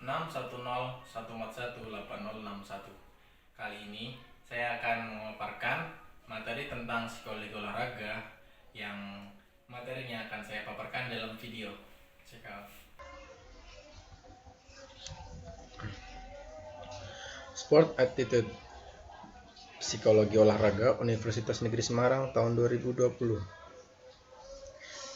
61014180061. Kali ini saya akan memaparkan materi tentang psikologi olahraga yang materinya akan saya paparkan dalam video. Check out. Sport Attitude Psikologi Olahraga Universitas Negeri Semarang tahun 2020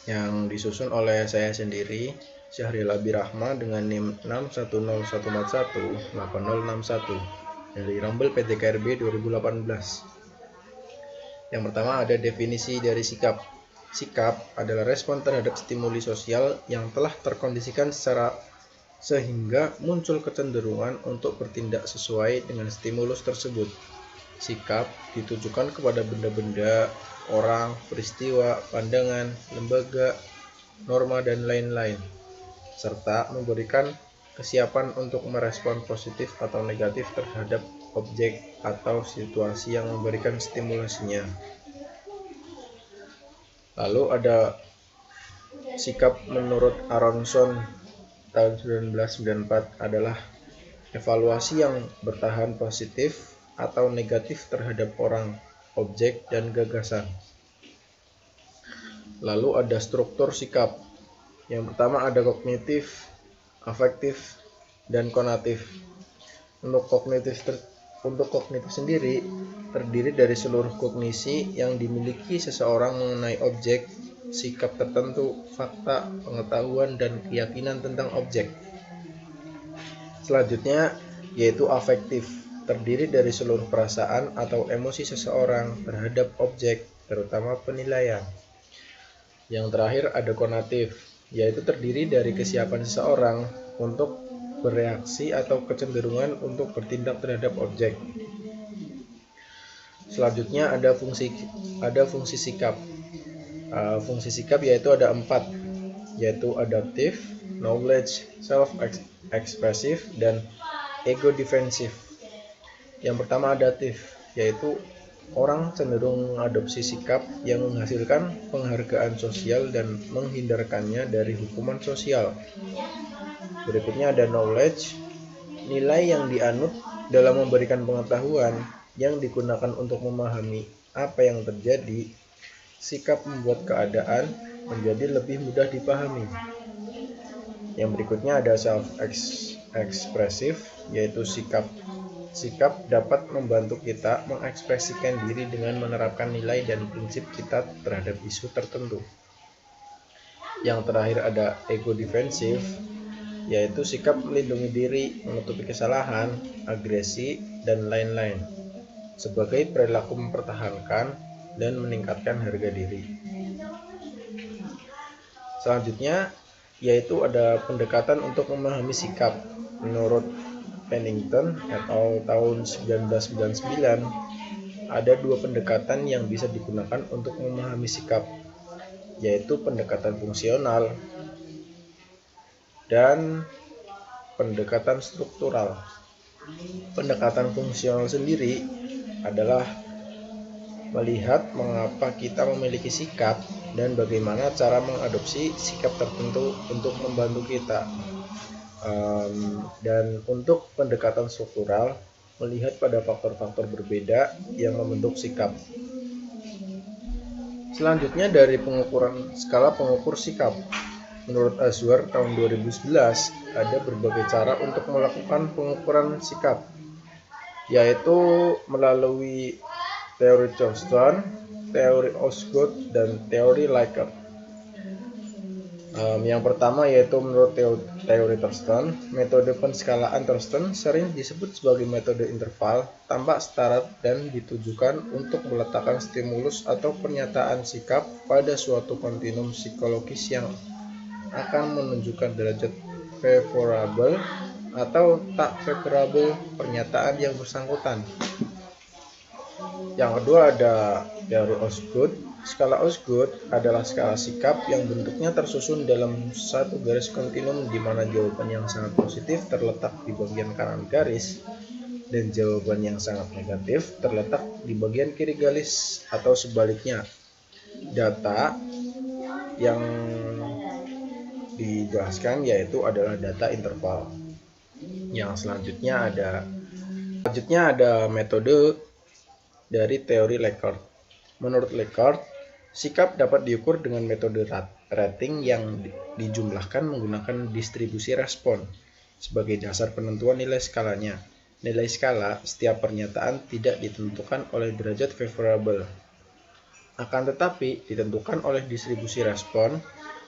yang disusun oleh saya sendiri, Syahril Abirahma, dengan NIM 61014180061 dari Rumble PTKRB 2018. Yang pertama ada definisi dari sikap. Sikap adalah respon terhadap stimuli sosial yang telah terkondisikan sehingga muncul kecenderungan untuk bertindak sesuai dengan stimulus tersebut. Sikap ditujukan kepada benda-benda, orang, peristiwa, pandangan, lembaga, norma, dan lain-lain, serta memberikan kesiapan untuk merespon positif atau negatif terhadap objek atau situasi yang memberikan stimulasinya. Lalu ada sikap menurut Aronson tahun 1994 adalah evaluasi yang bertahan positif atau negatif terhadap orang, objek, dan gagasan. Lalu ada struktur sikap. Yang pertama ada kognitif, afektif, dan konatif. Untuk kognitif sendiri terdiri dari seluruh kognisi yang dimiliki seseorang mengenai objek, sikap tertentu, fakta, pengetahuan, dan keyakinan tentang objek. Selanjutnya yaitu afektif, terdiri dari seluruh perasaan atau emosi seseorang terhadap objek, terutama penilaian. Yang terakhir ada konatif, yaitu terdiri dari kesiapan seseorang untuk bereaksi atau kecenderungan untuk bertindak terhadap objek. Selanjutnya ada fungsi sikap. Fungsi sikap yaitu ada 4, yaitu adaptif, knowledge, self-expressive, dan ego defensif. Yang pertama adaptif, yaitu orang cenderung mengadopsi sikap yang menghasilkan penghargaan sosial dan menghindarkannya dari hukuman sosial. Berikutnya ada knowledge, nilai yang dianut dalam memberikan pengetahuan yang digunakan untuk memahami apa yang terjadi. Sikap membuat keadaan menjadi lebih mudah dipahami. Yang berikutnya ada self-expressive, yaitu sikap dapat membantu kita mengekspresikan diri dengan menerapkan nilai dan prinsip kita terhadap isu tertentu. Yang terakhir ada ego defensif, yaitu sikap melindungi diri, menutupi kesalahan, agresi, dan lain-lain, sebagai perilaku mempertahankan dan meningkatkan harga diri. Selanjutnya yaitu ada pendekatan untuk memahami sikap. Menurut Pennington et al. Tahun 1999, ada 2 pendekatan yang bisa digunakan untuk memahami sikap, yaitu pendekatan fungsional dan pendekatan struktural. Pendekatan fungsional sendiri adalah melihat mengapa kita memiliki sikap dan bagaimana cara mengadopsi sikap tertentu untuk membantu kita. Dan untuk pendekatan struktural, melihat pada faktor-faktor berbeda yang membentuk sikap. Selanjutnya dari skala pengukur sikap. Menurut Azwar tahun 2011, ada berbagai cara untuk melakukan pengukuran sikap, yaitu melalui teori Thurston, teori Osgood, dan teori Likert. Yang pertama yaitu menurut teori Thurston, metode penskalaan Thurston sering disebut sebagai metode interval tanpa syarat dan ditujukan untuk meletakkan stimulus atau pernyataan sikap pada suatu kontinum psikologis yang akan menunjukkan derajat favorable atau tak favorable pernyataan yang bersangkutan. Yang kedua ada teori Osgood. Skala Osgood adalah skala sikap yang bentuknya tersusun dalam satu garis kontinum di mana jawaban yang sangat positif terletak di bagian kanan garis dan jawaban yang sangat negatif terletak di bagian kiri garis atau sebaliknya. Data yang dijelaskan yaitu adalah data interval. Yang selanjutnya ada metode dari teori Likert. Menurut Likert, sikap dapat diukur dengan metode rating yang dijumlahkan menggunakan distribusi respon sebagai dasar penentuan nilai skalanya. Nilai skala setiap pernyataan tidak ditentukan oleh derajat favorable, akan tetapi ditentukan oleh distribusi respon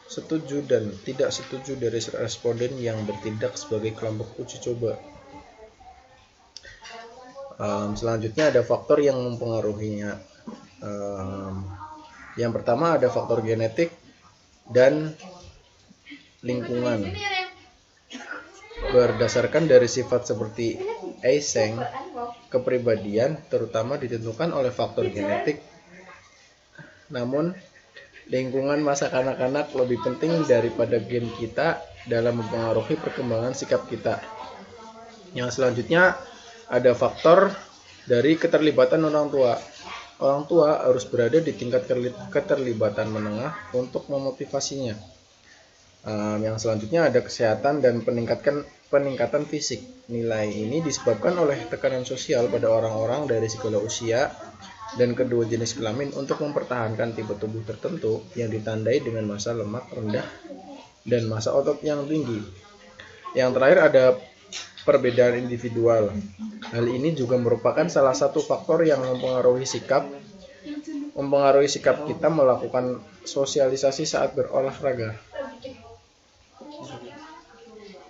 setuju dan tidak setuju dari responden yang bertindak sebagai kelompok uji coba. Selanjutnya ada faktor yang mempengaruhinya. Yang pertama ada faktor genetik dan lingkungan. Berdasarkan dari sifat seperti Eysenck, kepribadian terutama ditentukan oleh faktor genetik. Namun, lingkungan masa kanak-kanak lebih penting daripada gen kita dalam mempengaruhi perkembangan sikap kita. Yang selanjutnya ada faktor dari keterlibatan orang tua. Orang tua harus berada di tingkat keterlibatan menengah untuk memotivasinya. Yang selanjutnya ada kesehatan dan peningkatan fisik. Nilai ini disebabkan oleh tekanan sosial pada orang-orang dari segala usia dan kedua jenis kelamin untuk mempertahankan tipe tubuh tertentu yang ditandai dengan massa lemak rendah dan massa otot yang tinggi. Yang terakhir ada perbedaan individual. Hal ini juga merupakan salah satu faktor yang mempengaruhi sikap kita melakukan sosialisasi saat berolahraga.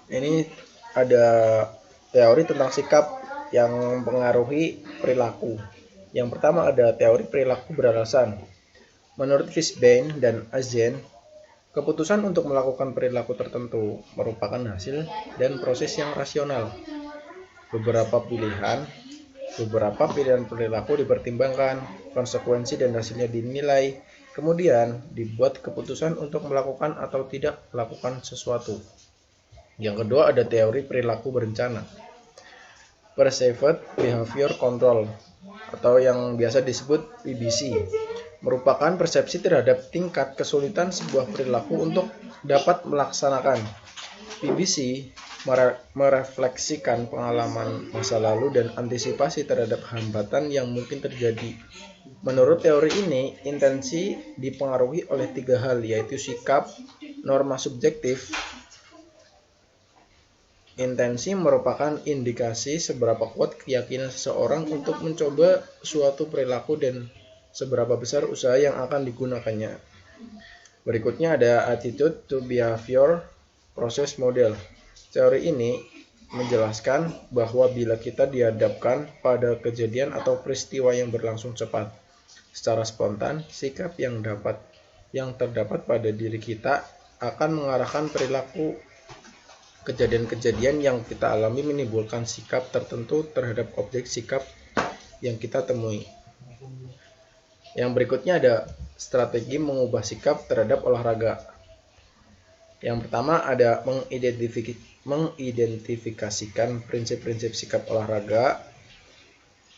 Ini ada teori tentang sikap yang mempengaruhi perilaku. Yang pertama ada teori perilaku beralasan. Menurut Fishbein dan Azen, keputusan untuk melakukan perilaku tertentu merupakan hasil dan proses yang rasional. Beberapa pilihan perilaku dipertimbangkan, konsekuensi dan hasilnya dinilai, kemudian dibuat keputusan untuk melakukan atau tidak melakukan sesuatu. Yang kedua ada teori perilaku berencana. Perceived Behavior Control atau yang biasa disebut PBC merupakan persepsi terhadap tingkat kesulitan sebuah perilaku untuk dapat melaksanakan. PBC merefleksikan pengalaman masa lalu dan antisipasi terhadap hambatan yang mungkin terjadi. Menurut teori ini, intensi dipengaruhi oleh 3 hal, yaitu sikap, norma subjektif. Intensi merupakan indikasi seberapa kuat keyakinan seseorang untuk mencoba suatu perilaku dan seberapa besar usaha yang akan digunakannya. Berikutnya ada attitude to behavior process model. Teori ini menjelaskan bahwa bila kita dihadapkan pada kejadian atau peristiwa yang berlangsung cepat, secara spontan, sikap yang terdapat pada diri kita akan mengarahkan perilaku. Kejadian-kejadian yang kita alami menimbulkan sikap tertentu terhadap objek sikap yang kita temui. Yang berikutnya ada strategi mengubah sikap terhadap olahraga. Yang pertama ada mengidentifikasikan prinsip-prinsip sikap olahraga.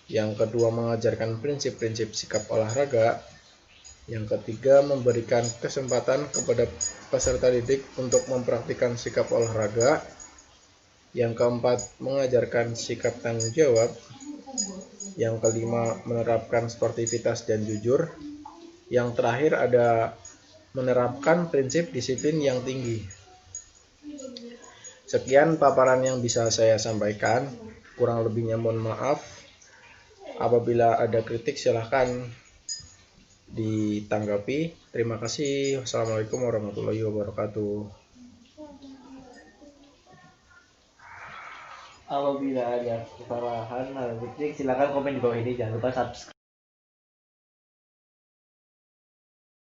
Yang kedua mengajarkan prinsip-prinsip sikap olahraga. Yang ketiga memberikan kesempatan kepada peserta didik untuk mempraktikkan sikap olahraga. Yang keempat mengajarkan sikap tanggung jawab. Yang kelima menerapkan sportivitas dan jujur. Yang terakhir ada menerapkan prinsip disiplin yang tinggi. Sekian paparan yang bisa saya sampaikan. Kurang lebihnya mohon maaf. Apabila ada kritik silahkan ditanggapi. Terima kasih. Wassalamualaikum warahmatullahi wabarakatuh. Apabila ada kesalahan atau kritik silakan komen di bawah ini, jangan lupa subscribe.